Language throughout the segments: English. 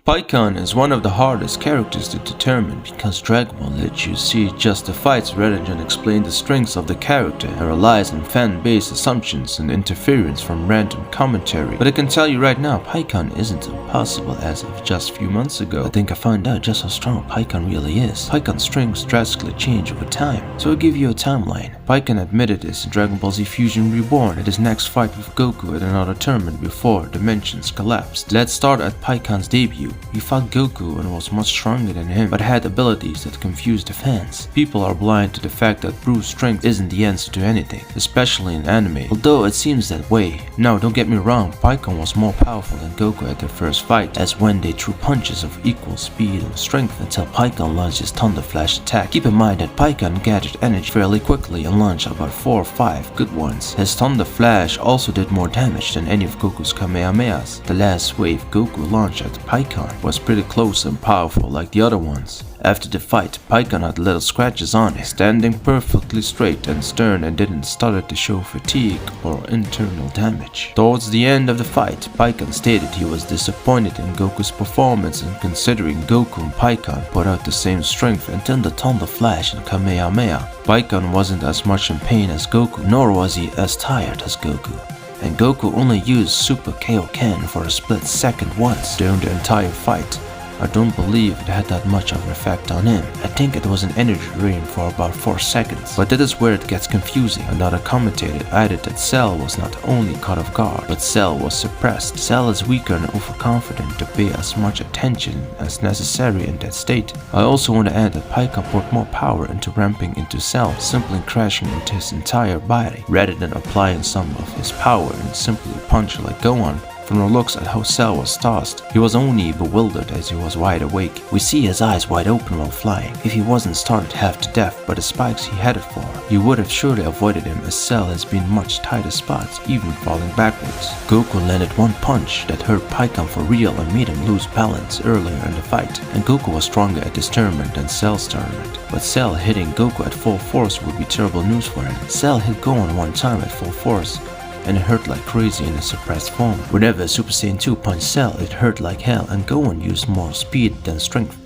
Pikkon is one of the hardest characters to determine because Dragon Ball lets you see just the fights rather than explain the strengths of the character and relies on fan-based assumptions and interference from random commentary. But I can tell you right now, Pikkon isn't impossible as of just a few months ago. I think I found out just how strong Pikkon really is. Pikkon's strengths drastically change over time, so I'll give you a timeline. Pikkon admitted this in Dragon Ball Z Fusion Reborn at his next fight with Goku at another tournament before dimensions collapsed. Let's start at Pikkon's debut. He fought Goku and was much stronger than him, but had abilities that confused the fans. People are blind to the fact that brute strength isn't the answer to anything, especially in anime, although it seems that way. Now, don't get me wrong, Pikkon was more powerful than Goku at their first fight, as when they threw punches of equal speed and strength until Pikkon launched his Thunder Flash attack. Keep in mind that Pikkon gathered energy fairly quickly and launched about 4 or 5 good ones. His Thunder Flash also did more damage than any of Goku's Kamehamehas. The last wave Goku launched at Pikkon was pretty close and powerful like the other ones. After the fight, Pikkon had little scratches on him, standing perfectly straight and stern and didn't start to show fatigue or internal damage. Towards the end of the fight, Pikkon stated he was disappointed in Goku's performance and considering Goku and Pikkon put out the same strength until the Thunder Flash and Kamehameha. Pikkon wasn't as much in pain as Goku, nor was he as tired as Goku. And Goku only used Super Kaioken for a split second once during the entire fight. I don't believe it had that much of an effect on him. I think it was an energy drain for about 4 seconds. But that is where it gets confusing. Another commentator added that Cell was not only caught off guard, but Cell was suppressed. Cell is weaker and overconfident to pay as much attention as necessary in that state. I also want to add that Pikkon put more power into ramping into Cell, simply crashing into his entire body, rather than applying some of his power and simply punch like Gohan. From the looks at how Cell was tossed, he was only bewildered as he was wide awake. We see his eyes wide open while flying. If he wasn't startled half to death by the spikes he headed for, you would have surely avoided him as Cell has been much tighter spots, even falling backwards. Goku landed one punch that hurt Pikkon for real and made him lose balance earlier in the fight, and Goku was stronger at this tournament than Cell's tournament. But Cell hitting Goku at full force would be terrible news for him. Cell hit Gohan one time at full force, and it hurt like crazy in a suppressed form. Whenever Super Saiyan 2 punched Cell, it hurt like hell, and Gohan used more speed than strength.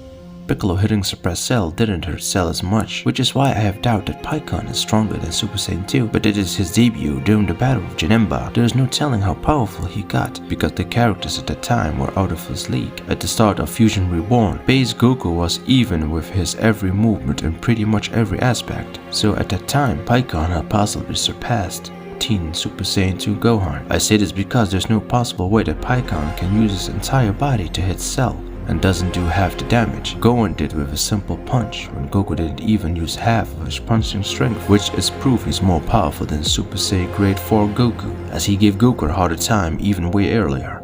Piccolo hitting suppressed Cell didn't hurt Cell as much, which is why I have doubt that Pikkon is stronger than Super Saiyan 2, but it is his debut during the battle with Janemba. There is no telling how powerful he got, because the characters at the time were out of his league. At the start of Fusion Reborn, base Goku was even with his every movement in pretty much every aspect, so at that time, Pikkon had possibly surpassed Teen Super Saiyan 2 Gohan. I say this because there's no possible way that Pikkon can use his entire body to hit Cell and doesn't do half the damage Gohan did with a simple punch, when Goku didn't even use half of his punching strength, which is proof he's more powerful than Super Saiyan Grade 4 Goku, as he gave Goku a harder time even way earlier.